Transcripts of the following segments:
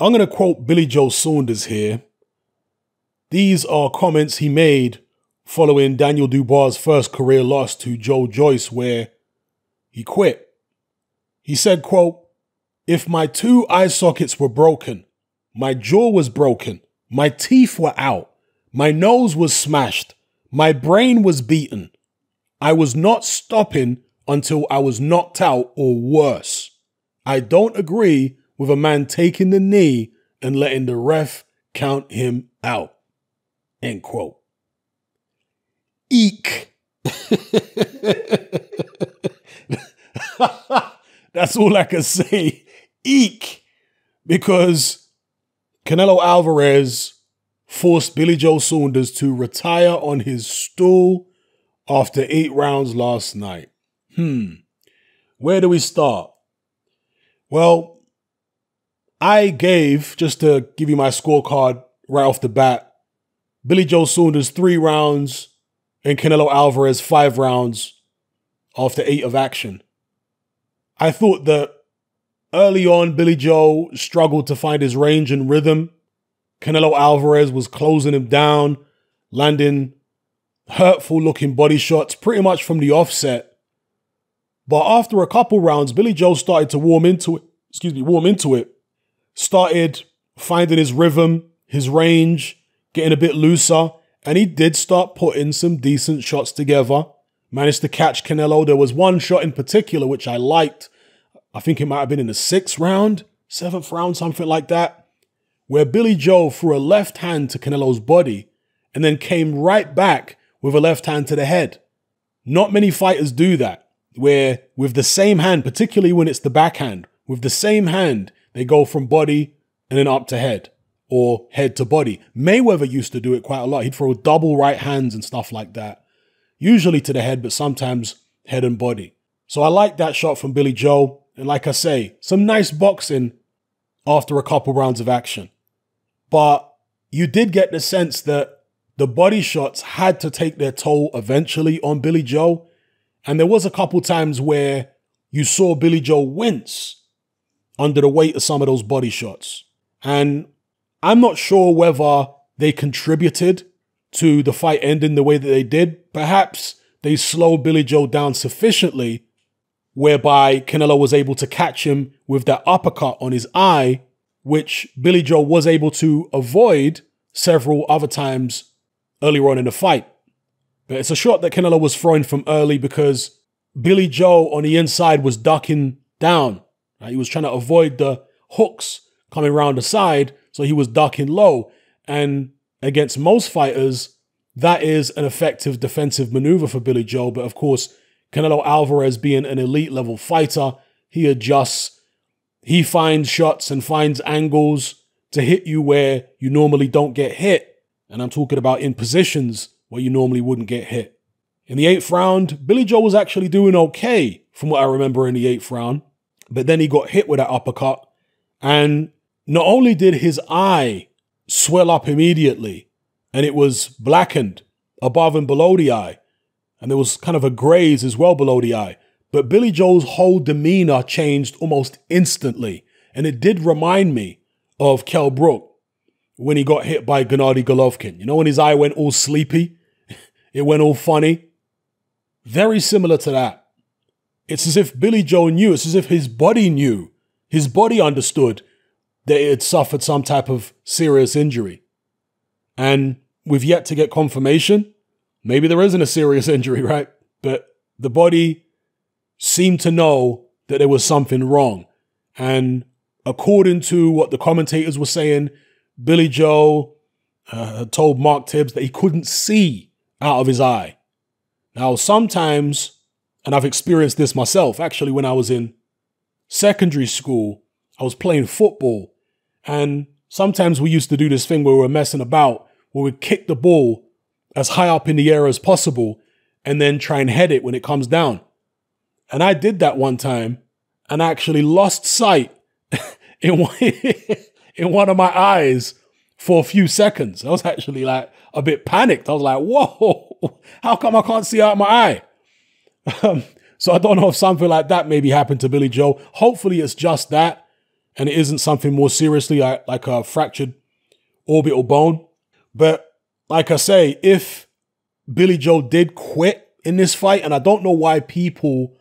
I'm going to quote Billy Joe Saunders here. These are comments he made following Daniel Dubois' first career loss to Joe Joyce, where he quit. He said, quote, "If my 2 eye sockets were broken, my jaw was broken, my teeth were out, my nose was smashed, my brain was beaten, I was not stopping until I was knocked out or worse. I don't agree with a man taking the knee and letting the ref count him out." End quote. Eek. That's all I can say. Eek. Because Canelo Alvarez forced Billy Joe Saunders to retire on his stool after 8 rounds last night. Where do we start? Well, I gave, just to give you my scorecard right off the bat, Billy Joe Saunders 3 rounds and Canelo Alvarez 5 rounds after 8 of action. I thought that early on, Billy Joe struggled to find his range and rhythm. Canelo Alvarez was closing him down, landing hurtful looking body shots pretty much from the offset. But after a couple rounds, Billy Joe started to warm into it. Started finding his rhythm, his range, getting a bit looser. And he did start putting some decent shots together. Managed to catch Canelo. There was one shot in particular which I liked. I think it might have been in the 6th round, 7th round, something like that, where Billy Joe threw a left hand to Canelo's body and then came right back with a left hand to the head. Not many fighters do that, where with the same hand, particularly when it's the backhand, with the same hand, they go from body and then up to head or head to body. Mayweather used to do it quite a lot. He'd throw double right hands and stuff like that, usually to the head, but sometimes head and body. So I like that shot from Billy Joe. And like I say, some nice boxing after a couple rounds of action. But you did get the sense that the body shots had to take their toll eventually on Billy Joe. And there was a couple times where you saw Billy Joe wince under the weight of some of those body shots. And I'm not sure whether they contributed to the fight ending the way that they did. Perhaps they slowed Billy Joe down sufficiently whereby Canelo was able to catch him with that uppercut on his eye, which Billy Joe was able to avoid several other times earlier on in the fight. But it's a shot that Canelo was throwing from early because Billy Joe on the inside was ducking down. Right? He was trying to avoid the hooks coming around the side, so he was ducking low. And against most fighters, that is an effective defensive maneuver for Billy Joe. But of course, Canelo Alvarez being an elite level fighter, he adjusts, he finds shots and finds angles to hit you where you normally don't get hit. And I'm talking about in positions where you normally wouldn't get hit. In the 8th round, Billy Joe was actually doing okay from what I remember in the 8th round, but then he got hit with that uppercut. And not only did his eye swell up immediately, and it was blackened above and below the eye, and there was kind of a graze as well below the eye. But Billy Joe's whole demeanor changed almost instantly. And it did remind me of Kell Brook when he got hit by Gennady Golovkin. You know, when his eye went all sleepy, it went all funny. Very similar to that. It's as if Billy Joe knew, it's as if his body knew, his body understood that it had suffered some type of serious injury. And we've yet to get confirmation. Maybe there isn't a serious injury, right? But the body seemed to know that there was something wrong. And according to what the commentators were saying, Billy Joe told Mark Tibbs that he couldn't see out of his eye. Now, sometimes, and I've experienced this myself, actually, when I was in secondary school, I was playing football. And sometimes we used to do this thing where we were messing about, where we'd kick the ball as high up in the air as possible and then try and head it when it comes down. And I did that one time and actually lost sight in one of my eyes for a few seconds. I was actually like a bit panicked. I was like, whoa, how come I can't see out my eye? So I don't know if something like that maybe happened to Billy Joe. Hopefully it's just that. and it isn't something more seriously like a fractured orbital bone. But like I say, if Billy Joe did quit in this fight, and I don't know why people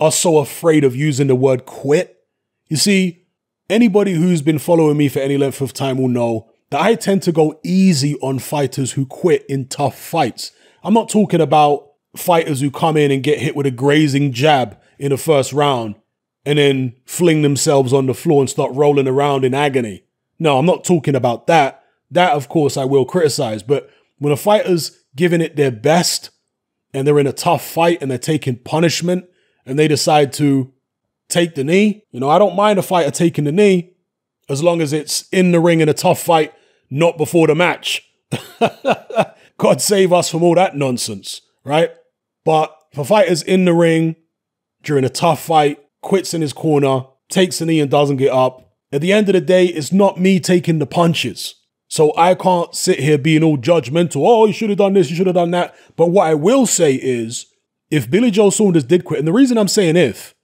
are so afraid of using the word quit. You see, anybody who's been following me for any length of time will know that I tend to go easy on fighters who quit in tough fights. I'm not talking about fighters who come in and get hit with a grazing jab in the first round and then fling themselves on the floor and start rolling around in agony. No, I'm not talking about that. That, of course, I will criticize. But when a fighter's giving it their best and they're in a tough fight and they're taking punishment and they decide to take the knee, I don't mind a fighter taking the knee as long as it's in the ring in a tough fight, not before the match. God save us from all that nonsense, right? But for fighters in the ring during a tough fight, quits in his corner, takes the knee and doesn't get up, at the end of the day, it's not me taking the punches. So I can't sit here being all judgmental. Oh, you should have done this, you should have done that. But what I will say is, if Billy Joe Saunders did quit, and the reason I'm saying if,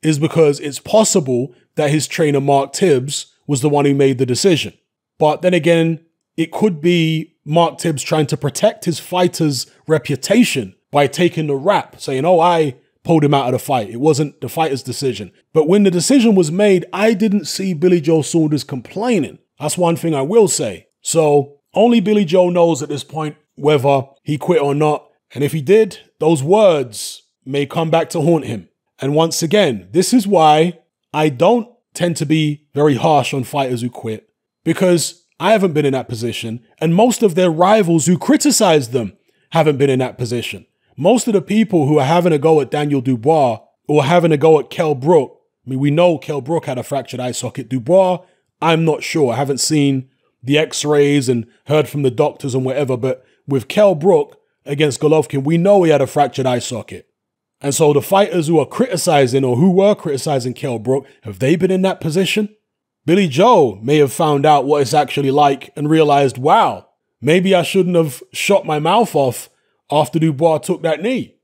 is because it's possible that his trainer, Mark Tibbs, was the one who made the decision. But then again, it could be Mark Tibbs trying to protect his fighter's reputation by taking the rap, saying, oh, I pulled him out of the fight. It wasn't the fighter's decision. But when the decision was made, I didn't see Billy Joe Saunders complaining. That's one thing I will say. So only Billy Joe knows at this point whether he quit or not. And if he did, those words may come back to haunt him. And once again, this is why I don't tend to be very harsh on fighters who quit, because I haven't been in that position, and most of their rivals who criticize them haven't been in that position. Most of the people who are having a go at Daniel Dubois or having a go at Kell Brook, I mean, we know Kell Brook had a fractured eye socket. Dubois, I'm not sure. I haven't seen the x-rays and heard from the doctors and whatever, but with Kell Brook against Golovkin, we know he had a fractured eye socket. And so the fighters who are criticizing or who were criticizing Kell Brook, have they been in that position? Billy Joe may have found out what it's actually like and realized, wow, maybe I shouldn't have shot my mouth off after Dubois took that knee.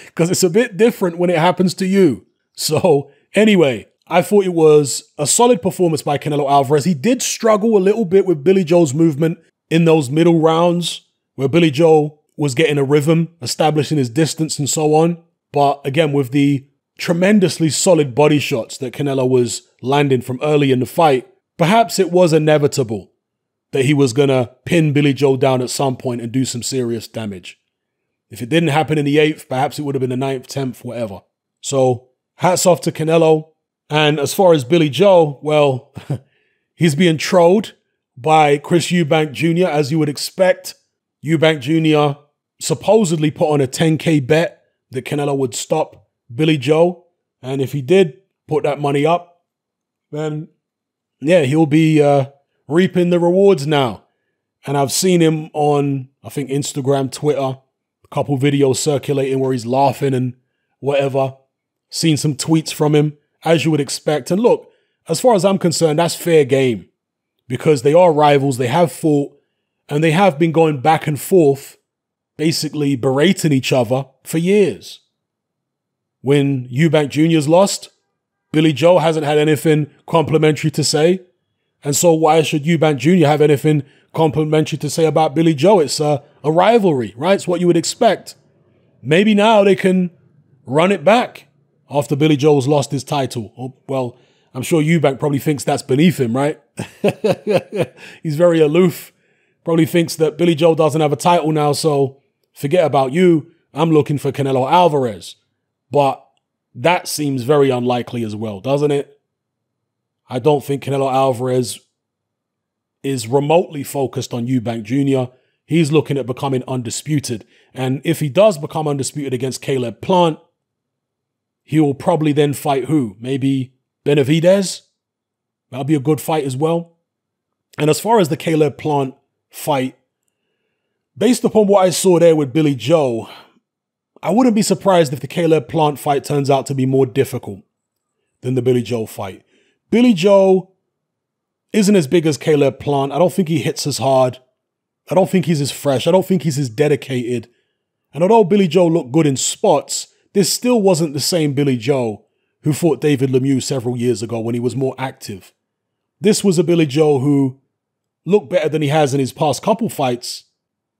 Because it's a bit different when it happens to you. So anyway, I thought it was a solid performance by Canelo Alvarez. He did struggle a little bit with Billy Joe's movement in those middle rounds where Billy Joe was getting a rhythm, establishing his distance and so on. But again, with the tremendously solid body shots that Canelo was landing from early in the fight, perhaps it was inevitable that he was going to pin Billy Joe down at some point and do some serious damage. If it didn't happen in the 8th, perhaps it would have been the 9th, 10th, whatever. So hats off to Canelo. And as far as Billy Joe, well, he's being trolled by Chris Eubank Jr., as you would expect. Eubank Jr. supposedly put on a 10K bet that Canelo would stop Billy Joe. And if he did put that money up, then yeah, he'll be reaping the rewards now. And I've seen him on, I think, Instagram, Twitter, a couple videos circulating where he's laughing and whatever. Seen some tweets from him, as you would expect. And look, as far as I'm concerned, that's fair game because they are rivals. They have fought and they have been going back and forth, basically berating each other for years. When Eubank Jr.'s lost, Billy Joe hasn't had anything complimentary to say. And so why should Eubank Jr. have anything complimentary to say about Billy Joe? It's a rivalry, right? It's what you would expect. Maybe now they can run it back after Billy Joe's lost his title. Oh, well, I'm sure Eubank probably thinks that's beneath him, right? He's very aloof. Probably thinks that Billy Joe doesn't have a title now, so forget about you. I'm looking for Canelo Alvarez. But that seems very unlikely as well, doesn't it? I don't think Canelo Alvarez is remotely focused on Eubank Jr. He's looking at becoming undisputed. And if he does become undisputed against Caleb Plant, he will probably then fight who? Maybe Benavidez? That'll be a good fight as well. And as far as the Caleb Plant fight, based upon what I saw there with Billy Joe, I wouldn't be surprised if the Caleb Plant fight turns out to be more difficult than the Billy Joe fight. Billy Joe isn't as big as Caleb Plant. I don't think he hits as hard. I don't think he's as fresh. I don't think he's as dedicated. And although Billy Joe looked good in spots, this still wasn't the same Billy Joe who fought David Lemieux several years ago when he was more active. This was a Billy Joe who looked better than he has in his past couple fights,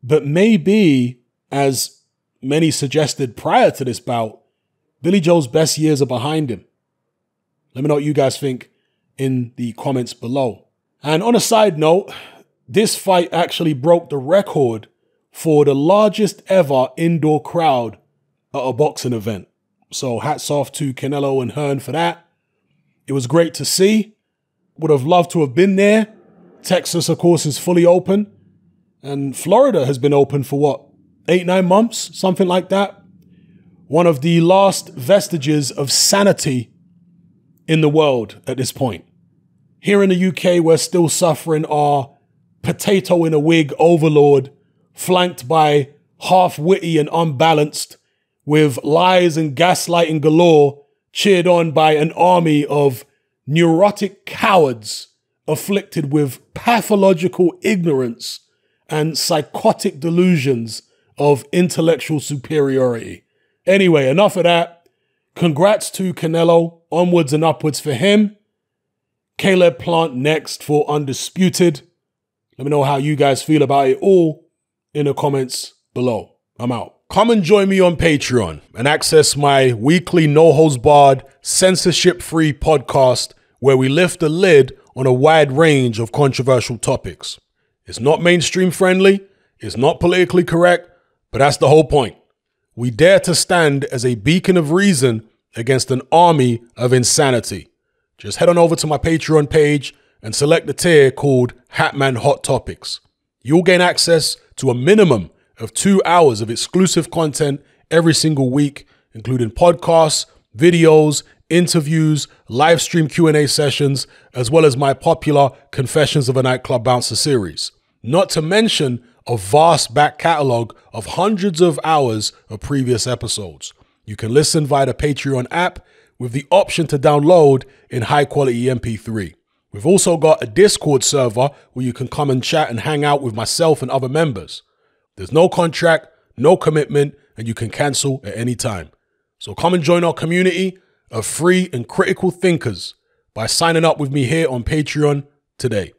but maybe, as many suggested prior to this bout, Billy Joe's best years are behind him. Let me know what you guys think in the comments below. And on a side note, this fight actually broke the record for the largest ever indoor crowd at a boxing event. So hats off to Canelo and Hearn for that. It was great to see. Would have loved to have been there. Texas, of course, is fully open. And Florida has been open for what, 8-9 months? Something like that. One of the last vestiges of sanity in the world at this point. Here in the UK, we're still suffering our potato in a wig overlord, flanked by half-witty and unbalanced, with lies and gaslighting galore, cheered on by an army of neurotic cowards afflicted with pathological ignorance and psychotic delusions of intellectual superiority. Anyway, enough of that. Congrats to Canelo. Onwards and upwards for him. Caleb Plant next for Undisputed. Let me know how you guys feel about it all in the comments below. I'm out. Come and join me on Patreon and access my weekly no-holds-barred, censorship-free podcast where we lift the lid on a wide range of controversial topics. It's not mainstream friendly, it's not politically correct, but that's the whole point. We dare to stand as a beacon of reason against an army of insanity. Just head on over to my Patreon page and select the tier called Hatman Hot Topics. You'll gain access to a minimum of 2 hours of exclusive content every single week, including podcasts, videos, interviews, live stream Q&A sessions, as well as my popular Confessions of a Nightclub Bouncer series. Not to mention a vast back catalog of hundreds of hours of previous episodes. You can listen via the Patreon app with the option to download in high quality MP3. We've also got a Discord server where you can come and chat and hang out with myself and other members. There's no contract, no commitment, and you can cancel at any time. So come and join our community of free and critical thinkers by signing up with me here on Patreon today.